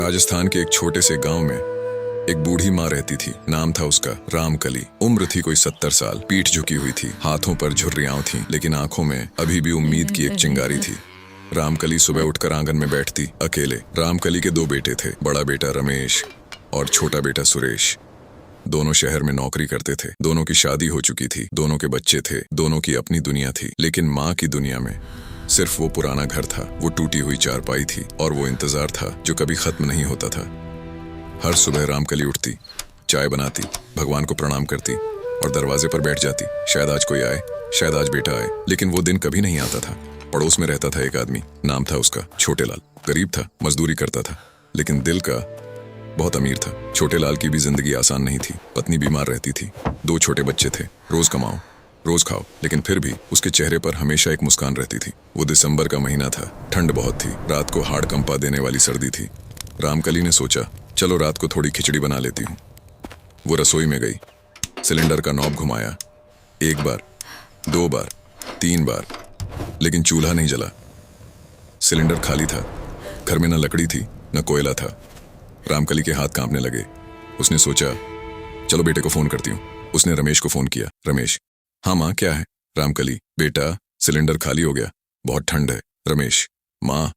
राजस्थान के एक छोटे से गांव में एक बूढ़ी माँ रहती थी। नाम था उसका रामकली। उम्र थी कोई 70 साल। पीठ झुकी हुई थी, हाथों पर झुर्रियां थीं, लेकिन आंखों में अभी भी उम्मीद की एक चिंगारी थी। रामकली सुबह उठकर आंगन में बैठती अकेले। रामकली के 2 बेटे थे, बड़ा बेटा रमेश और छोटा बेटा सुरेश। दोनों शहर में नौकरी करते थे। दोनों की शादी हो चुकी थी, दोनों के बच्चे थे, दोनों की अपनी दुनिया थी। लेकिन माँ की दुनिया में सिर्फ वो पुराना घर था, वो टूटी हुई चारपाई थी और वो इंतजार था जो कभी खत्म नहीं होता था। हर सुबह रामकली उठती, चाय बनाती, भगवान को प्रणाम करती और दरवाजे पर बैठ जाती। शायद आज कोई आए, शायद आज बेटा आए। लेकिन वो दिन कभी नहीं आता था। पड़ोस में रहता था एक आदमी, नाम था उसका छोटे लाल। गरीब था, मजदूरी करता था, लेकिन दिल का बहुत अमीर था। छोटे लाल की भी जिंदगी आसान नहीं थी। पत्नी बीमार रहती थी, 2 छोटे बच्चे थे। रोज कमाओ, रोज खाओ, लेकिन फिर भी उसके चेहरे पर हमेशा एक मुस्कान रहती थी। वो दिसंबर का महीना था, ठंड बहुत थी, रात को हाड़ कंपा देने वाली सर्दी थी। रामकली ने सोचा, चलो रात को थोड़ी खिचड़ी बना लेती हूँ। वो रसोई में गई, सिलेंडर का नॉब घुमाया, 1 बार, 2 बार, 3 बार, लेकिन चूल्हा नहीं जला। सिलेंडर खाली था। घर में न लकड़ी थी, न कोयला था। रामकली के हाथ कांपने लगे। उसने सोचा, चलो बेटे को फोन करती हूँ। उसने रमेश को फोन किया। रमेश, हाँ माँ, क्या है? रामकली, बेटा सिलेंडर खाली हो गया, बहुत ठंड है। रमेश, माँ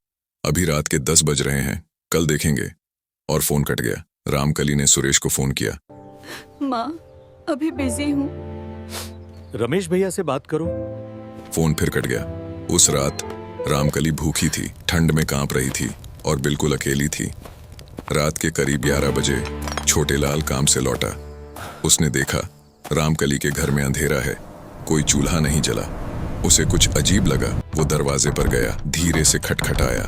अभी रात के 10 बज रहे हैं, कल देखेंगे। और फोन कट गया। रामकली ने सुरेश को फोन किया। माँ अभी बिजी हूँ। रमेश भैया से बात करो। फोन फिर कट गया। उस रात रामकली भूखी थी, ठंड में कांप रही थी और बिल्कुल अकेली थी। रात के करीब 11 बजे छोटे लाल काम से लौटा। उसने देखा रामकली के घर में अंधेरा है, कोई चूल्हा नहीं जला। उसे कुछ अजीब लगा। वो दरवाजे पर गया, धीरे से खटखटाया।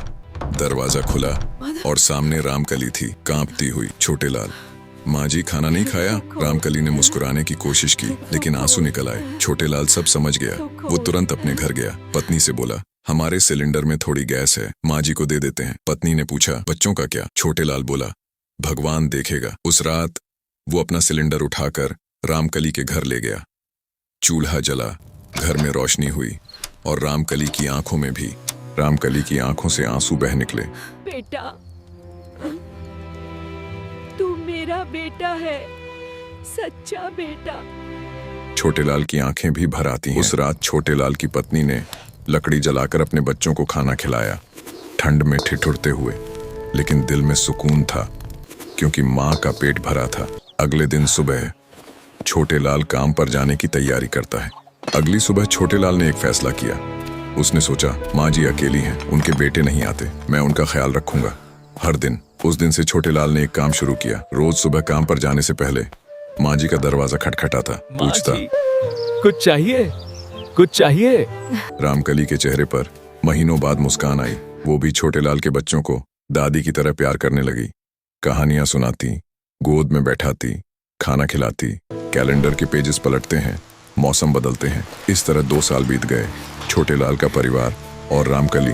दरवाजा खुला और सामने रामकली थी, कांपती हुई। छोटे लाल, माँ जी खाना नहीं खाया? रामकली ने मुस्कुराने की कोशिश की, लेकिन आंसू निकल आए। छोटे लाल सब समझ गया। वो तुरंत अपने घर गया। पत्नी से बोला, हमारे सिलेंडर में थोड़ी गैस है, माँ जी को दे देते हैं। पत्नी ने पूछा, बच्चों का क्या? छोटे लाल बोला, भगवान देखेगा। उस रात वो अपना सिलेंडर उठाकर रामकली के घर ले गया। चूल्हा जला, घर में रोशनी हुई और रामकली की आंखों में भी। रामकली की आंखों से आंसू बह निकले। बेटा, तू मेरा बेटा है, सच्चा बेटा। छोटे लाल की आंखें भी भर आती हैं। उस रात छोटे लाल की पत्नी ने लकड़ी जलाकर अपने बच्चों को खाना खिलाया, ठंड में ठिठुरते हुए, लेकिन दिल में सुकून था क्योंकि माँ का पेट भरा था। अगले दिन सुबह छोटे लाल काम पर जाने की तैयारी करता है। अगली सुबह छोटे लाल ने एक फैसला किया। उसने सोचा, माँ जी अकेली हैं, उनके बेटे नहीं आते, मैं उनका ख्याल रखूंगा हर दिन। उस दिन से छोटे लाल ने एक काम शुरू किया। रोज सुबह काम पर जाने से पहले माँ जी का दरवाजा खटखटाता, पूछता, कुछ चाहिए, कुछ चाहिए? रामकली के चेहरे पर महीनों बाद मुस्कान आई। वो भी छोटे लाल के बच्चों को दादी की तरह प्यार करने लगी। कहानियां सुनाती, गोद में बैठाती, खाना खिलाती। कैलेंडर के पेजेस पलटते हैं, मौसम बदलते हैं। इस तरह 2 साल बीत गए। छोटे लाल का परिवार और रामकली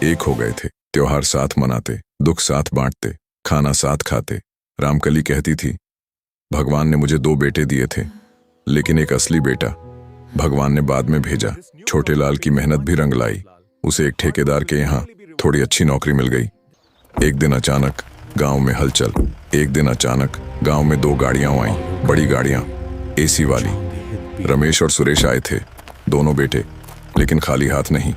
एक हो गए थे। त्योहार साथ मनाते, दुख साथ बांटते, खाना साथ खाते। रामकली कहती थी, भगवान ने मुझे 2 बेटे दिए थे, लेकिन एक असली बेटा भगवान ने बाद में भेजा। छोटे लाल की मेहनत भी रंग लाई। उसे एक ठेकेदार के यहाँ थोड़ी अच्छी नौकरी मिल गई। एक दिन अचानक गांव में हलचल। एक दिन अचानक गांव में 2 गाड़ियां आईं, बड़ी गाड़ियां, एसी वाली। रमेश और सुरेश आए थे, दोनों बेटे, लेकिन खाली हाथ नहीं,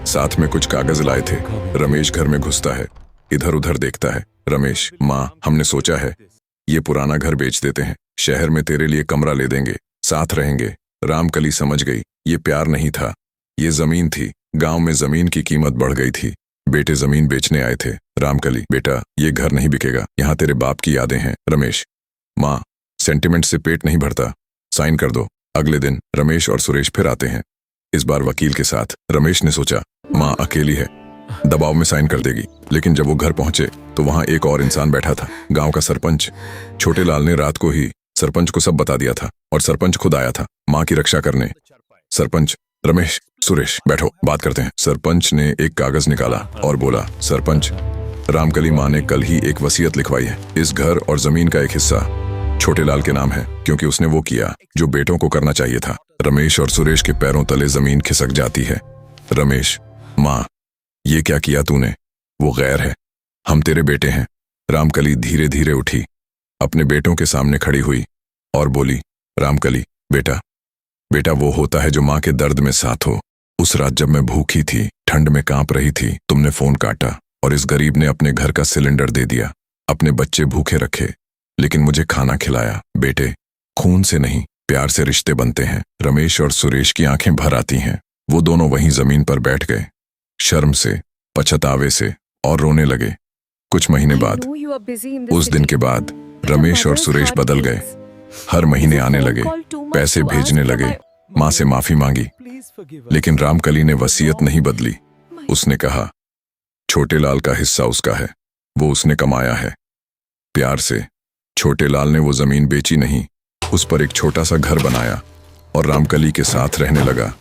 साथ में कुछ कागज लाए थे। रमेश घर में घुसता है, इधर उधर देखता है। रमेश, माँ हमने सोचा है ये पुराना घर बेच देते हैं, शहर में तेरे लिए कमरा ले देंगे, साथ रहेंगे। रामकली समझ गई, ये प्यार नहीं था, ये जमीन थी। गांव में जमीन की कीमत बढ़ गई थी। बेटे जमीन बेचने आए थे। रामकली, बेटा ये घर नहीं बिकेगा, यहाँ तेरे बाप की यादें हैं। रमेश, माँ सेंटिमेंट से पेट नहीं भरता, साइन कर दो। अगले दिन रमेश और सुरेश फिर आते हैं, इस बार वकील के साथ। रमेश ने सोचा, माँ अकेली है, दबाव में साइन कर देगी। लेकिन जब वो घर पहुंचे तो वहां एक और इंसान बैठा था, गांव का सरपंच। छोटे लाल ने रात को ही सरपंच को सब बता दिया था और सरपंच खुद आया था माँ की रक्षा करने। सरपंच, रमेश, सुरेश बैठो, बात करते हैं। सरपंच ने एक कागज निकाला और बोला, सरपंच, रामकली माँ ने कल ही एक वसीयत लिखवाई है। इस घर और जमीन का एक हिस्सा छोटे लाल के नाम है, क्योंकि उसने वो किया जो बेटों को करना चाहिए था। रमेश और सुरेश के पैरों तले जमीन खिसक जाती है। रमेश, माँ ये क्या किया तूने? वो गैर है, हम तेरे बेटे हैं, रामकली धीरे धीरे उठी, अपने बेटों के सामने खड़ी हुई और बोली, रामकली बेटा, बेटा वो होता है जो माँ के दर्द में साथ हो। उस रात जब मैं भूखी थी, ठंड में कांप रही थी, तुमने फोन काटा और इस गरीब ने अपने घर का सिलेंडर दे दिया। अपने बच्चे भूखे रखे लेकिन मुझे खाना खिलाया। बेटे, खून से नहीं प्यार से रिश्ते बनते हैं। रमेश और सुरेश की आंखें भर आती हैं। वो दोनों वहीं जमीन पर बैठ गए, शर्म से, पछतावे से, और रोने लगे। कुछ महीने बाद, उस दिन के बाद रमेश और सुरेश बदल गए। हर महीने आने लगे, पैसे भेजने लगे, माँ से माफी मांगी। लेकिन रामकली ने वसीयत नहीं बदली। उसने कहा, छोटे लाल का हिस्सा उसका है, वो उसने कमाया है। प्यार से छोटे लाल ने वो जमीन बेची नहीं, उस पर एक छोटा सा घर बनाया और रामकली के साथ रहने लगा,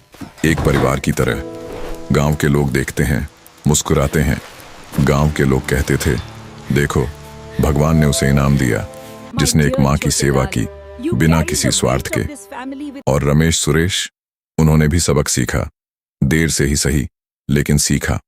एक परिवार की तरह। गांव के लोग देखते हैं, मुस्कुराते हैं। गांव के लोग कहते थे, देखो भगवान ने उसे इनाम दिया जिसने एक माँ की सेवा की बिना किसी स्वार्थ के। और रमेश सुरेश, उन्होंने भी सबक सीखा, देर से ही सही लेकिन सीखा।